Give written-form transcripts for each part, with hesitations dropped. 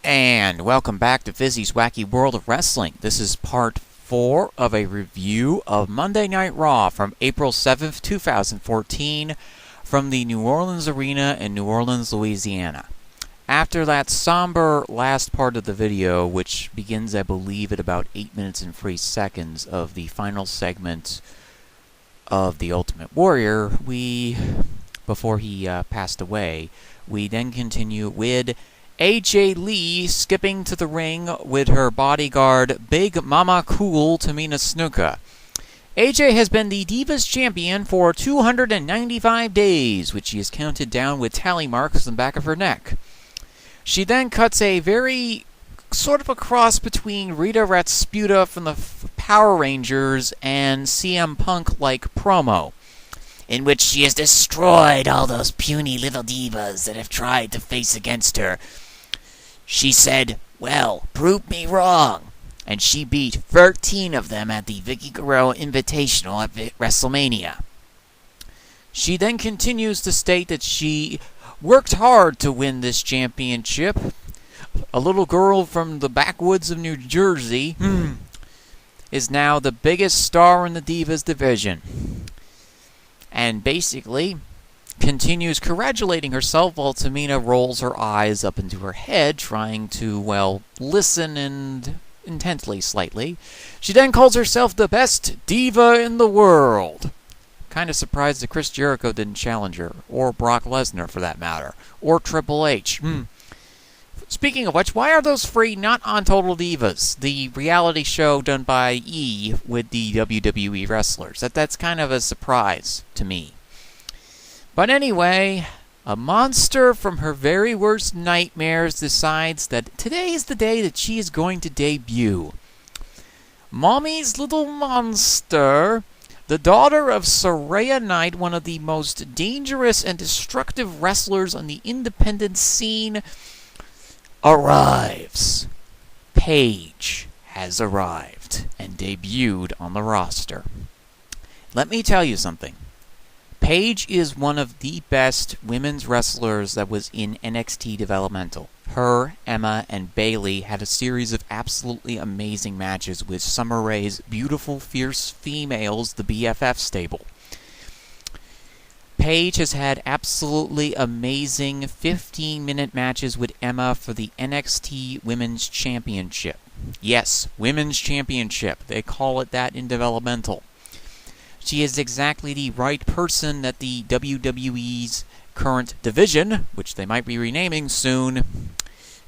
And welcome back to Fizzy's Wacky World of Wrestling. This is part 4 of a review of Monday Night Raw from April 7th, 2014 from the New Orleans Arena in New Orleans, Louisiana. After that somber last part of the video, which begins, I believe, at about 8 minutes and 3 seconds of the final segment of The Ultimate Warrior, before he passed away, we then continue with AJ Lee skipping to the ring with her bodyguard, Big Mama Cool Tamina Snuka. AJ has been the Divas Champion for 295 days, which she has counted down with tally marks on the back of her neck. She then cuts a very sort of a cross between Rita Rasputa from the Power Rangers and CM Punk-like promo, in which she has destroyed all those puny little divas that have tried to face against her. She said, "Well, prove me wrong." And she beat 13 of them at the Vicky Guerrero Invitational at WrestleMania. She then continues to state that she worked hard to win this championship. A little girl from the backwoods of New Jersey is now the biggest star in the Divas division. And basically continues congratulating herself while Tamina rolls her eyes up into her head, trying to, listen and intently slightly. She then calls herself the best diva in the world. Kind of surprised that Chris Jericho didn't challenge her, or Brock Lesnar for that matter, or Triple H. Speaking of which, why are those three not on Total Divas, the reality show done by E! With the WWE wrestlers? That's kind of a surprise to me. But anyway, a monster from her very worst nightmares decides that today is the day that she is going to debut. Mommy's Little Monster, the daughter of Saraya Knight, one of the most dangerous and destructive wrestlers on the independent scene, arrives. Paige has arrived and debuted on the roster. Let me tell you something. Paige is one of the best women's wrestlers that was in NXT developmental. Her, Emma, and Bayley had a series of absolutely amazing matches with Summer Rae's beautiful, fierce females, the BFF stable. Paige has had absolutely amazing 15-minute matches with Emma for the NXT Women's Championship. Yes, Women's Championship. They call it that in developmental. She is exactly the right person that the WWE's current division, which they might be renaming soon,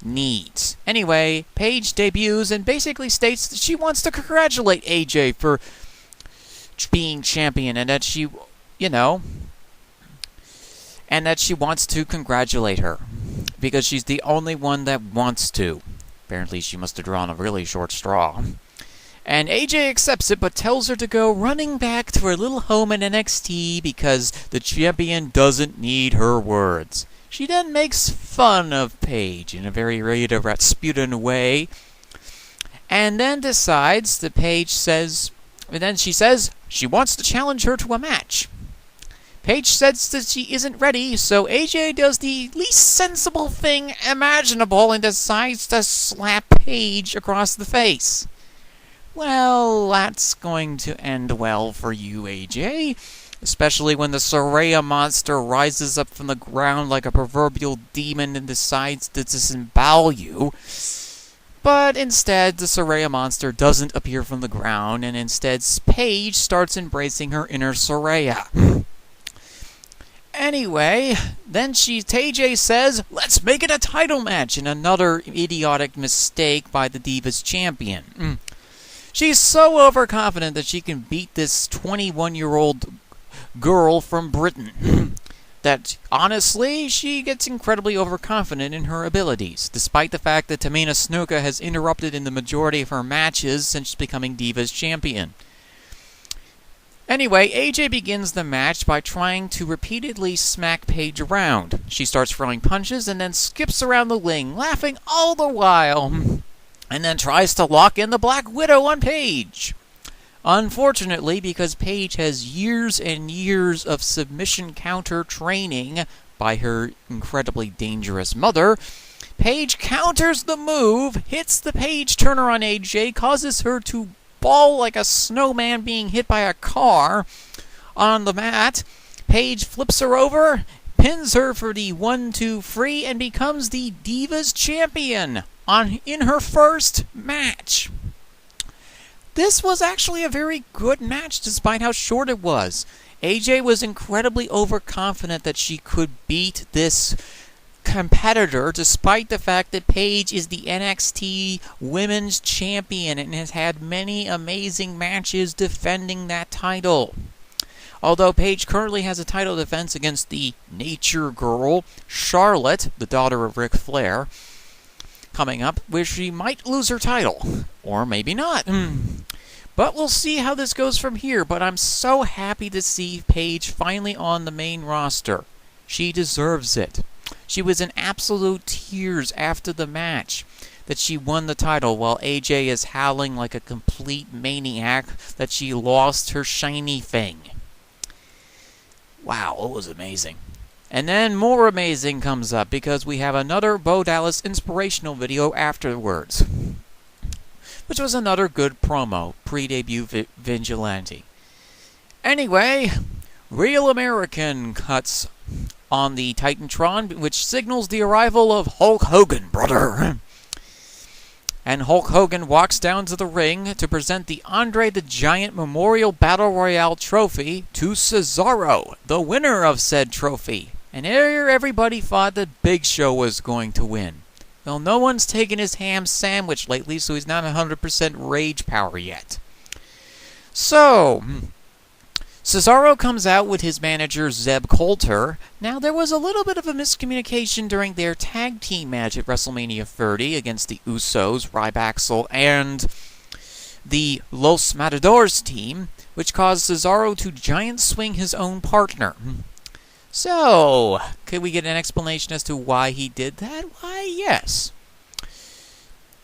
needs. Anyway, Paige debuts and basically states that she wants to congratulate AJ for being champion, and that she, and that she wants to congratulate her because she's the only one that wants to. Apparently she must have drawn a really short straw. And AJ accepts it, but tells her to go running back to her little home in NXT because the champion doesn't need her words. She then makes fun of Paige in a very Rita Rasputin way, and then decides that she says she wants to challenge her to a match. Paige says that she isn't ready, so AJ does the least sensible thing imaginable and decides to slap Paige across the face. Well, that's going to end well for you, AJ. Especially when the Saraya monster rises up from the ground like a proverbial demon and decides to disembowel you. But instead, the Saraya monster doesn't appear from the ground, and instead Paige starts embracing her inner Saraya. Anyway, then AJ says, "Let's make it a title match," in another idiotic mistake by the Divas Champion. She's so overconfident that she can beat this 21-year-old girl from Britain that, honestly, she gets incredibly overconfident in her abilities, despite the fact that Tamina Snuka has interrupted in the majority of her matches since becoming Divas Champion. Anyway, AJ begins the match by trying to repeatedly smack Paige around. She starts throwing punches and then skips around the ring, laughing all the while, and then tries to lock in the Black Widow on Paige. Unfortunately, because Paige has years and years of submission counter training by her incredibly dangerous mother, Paige counters the move, hits the page turner on AJ, causes her to ball like a snowman being hit by a car on the mat. Paige flips her over, pins her for the 1-2 free, and becomes the Divas Champion in her first match. This was actually a very good match despite how short it was. AJ was incredibly overconfident that she could beat this competitor despite the fact that Paige is the NXT Women's Champion and has had many amazing matches defending that title. Although Paige currently has a title defense against the Nature Girl, Charlotte, the daughter of Ric Flair, coming up, where she might lose her title. Or maybe not. But we'll see how this goes from here. But I'm so happy to see Paige finally on the main roster. She deserves it. She was in absolute tears after the match that she won the title, while AJ is howling like a complete maniac that she lost her shiny thing. Wow, it was amazing. And then more amazing comes up because we have another Bo Dallas inspirational video afterwards, which was another good promo, pre-debut Vigilante. Anyway, Real American cuts on the Titantron, which signals the arrival of Hulk Hogan, brother. And Hulk Hogan walks down to the ring to present the Andre the Giant Memorial Battle Royale trophy to Cesaro, the winner of said trophy. And here everybody thought that Big Show was going to win. Well, no one's taken his ham sandwich lately, so he's not 100% rage power yet. So, Cesaro comes out with his manager, Zeb Coulter. Now, there was a little bit of a miscommunication during their tag team match at WrestleMania 30 against the Usos, Ryback, and the Los Matadors team, which caused Cesaro to giant swing his own partner. So, could we get an explanation as to why he did that? Why, yes.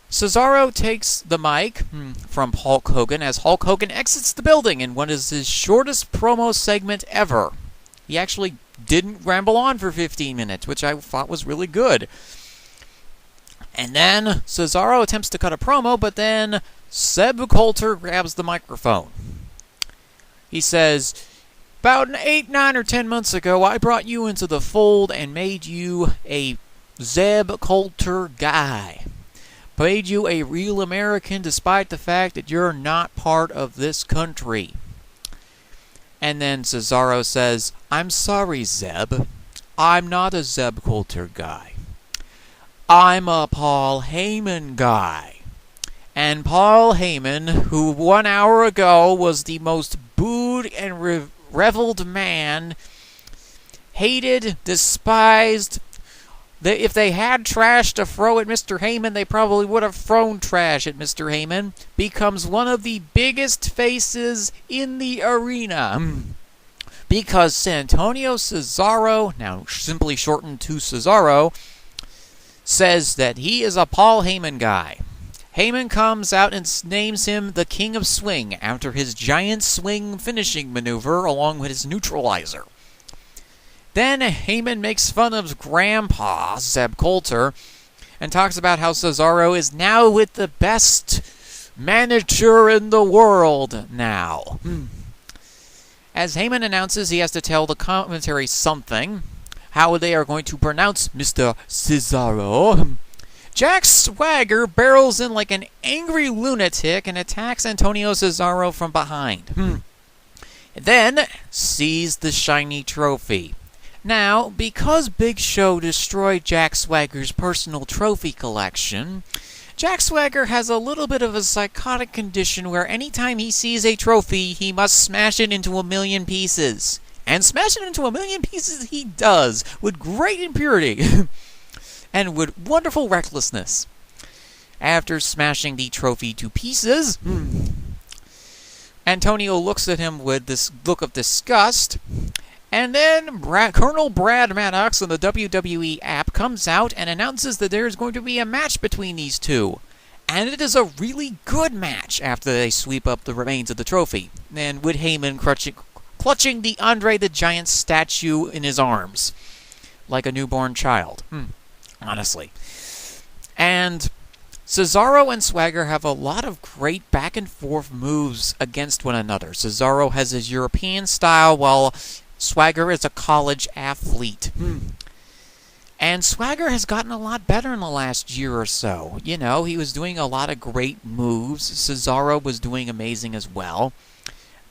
Cesaro takes the mic from Hulk Hogan as Hulk Hogan exits the building in what is his shortest promo segment ever. He actually didn't ramble on for 15 minutes, which I thought was really good. And then Cesaro attempts to cut a promo, but then Zeb Coulter grabs the microphone. He says, "About 8, 9, or 10 months ago, I brought you into the fold and made you a Zeb Coulter guy. Made you a real American despite the fact that you're not part of this country." And then Cesaro says, "I'm sorry, Zeb. I'm not a Zeb Coulter guy. I'm a Paul Heyman guy." And Paul Heyman, who 1 hour ago was the most booed and reveled man, hated, despised. If they had trash to throw at Mr. Heyman, they probably would have thrown trash at Mr. Heyman, becomes one of the biggest faces in the arena. Because Santonio Cesaro, now simply shortened to Cesaro, says that he is a Paul Heyman guy. Heyman comes out and names him the King of Swing after his giant swing finishing maneuver along with his neutralizer. Then Heyman makes fun of Grandpa, Zeb Coulter, and talks about how Cesaro is now with the best manager in the world now. As Heyman announces he has to tell the commentary something, how they are going to pronounce Mr. Cesaro, Jack Swagger barrels in like an angry lunatic and attacks Antonio Cesaro from behind. Then sees the shiny trophy. Now, because Big Show destroyed Jack Swagger's personal trophy collection, Jack Swagger has a little bit of a psychotic condition where anytime he sees a trophy, he must smash it into 1,000,000 pieces. And smash it into 1,000,000 pieces he does, with great impurity, and with wonderful recklessness. After smashing the trophy to pieces, Antonio looks at him with this look of disgust. And then Colonel Brad Maddox on the WWE app comes out and announces that there is going to be a match between these two. And it is a really good match after they sweep up the remains of the trophy. And with Heyman clutching the Andre the Giant statue in his arms, like a newborn child. Honestly. And Cesaro and Swagger have a lot of great back-and-forth moves against one another. Cesaro has his European style, while Swagger is a college athlete. And Swagger has gotten a lot better in the last year or so. You know, he was doing a lot of great moves. Cesaro was doing amazing as well.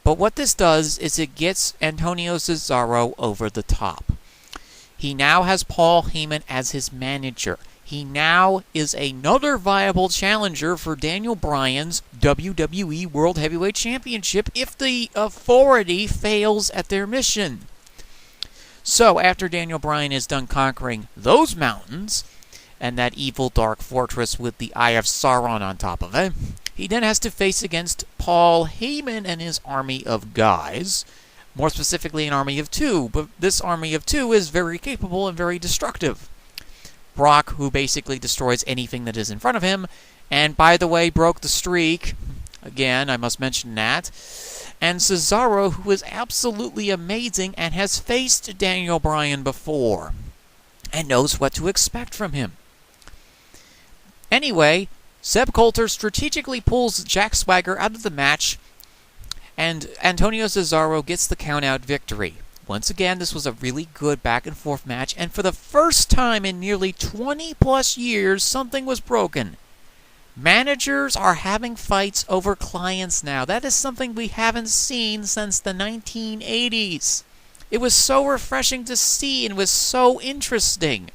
But what this does is it gets Antonio Cesaro over the top. He now has Paul Heyman as his manager. He now is another viable challenger for Daniel Bryan's WWE World Heavyweight Championship if the Authority fails at their mission. So, after Daniel Bryan is done conquering those mountains, and that evil dark fortress with the Eye of Sauron on top of it, he then has to face against Paul Heyman and his army of guys. More specifically, an army of two, but this army of two is very capable and very destructive. Brock, who basically destroys anything that is in front of him, and by the way, broke the streak. Again, I must mention that. And Cesaro, who is absolutely amazing and has faced Daniel Bryan before, and knows what to expect from him. Anyway, Zeb Colter strategically pulls Jack Swagger out of the match, and Antonio Cesaro gets the count-out victory. Once again, this was a really good back-and-forth match, and for the first time in nearly 20-plus years, something was broken. Managers are having fights over clients now. That is something we haven't seen since the 1980s. It was so refreshing to see and was so interesting.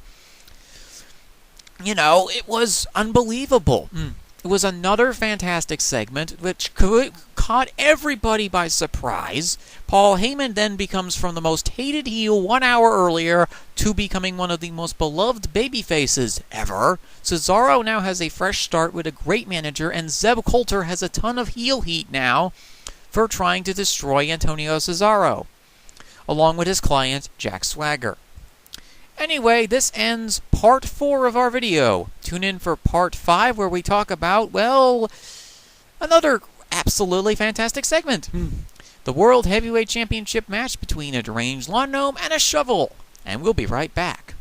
You know, it was unbelievable. It was another fantastic segment which caught everybody by surprise. Paul Heyman then becomes from the most hated heel 1 hour earlier to becoming one of the most beloved babyfaces ever. Cesaro now has a fresh start with a great manager, and Zeb Colter has a ton of heel heat now for trying to destroy Antonio Cesaro, along with his client, Jack Swagger. Anyway, this ends part 4 of our video. Tune in for part 5 where we talk about, well, another absolutely fantastic segment. The World Heavyweight Championship match between a deranged lawn gnome and a shovel. And we'll be right back.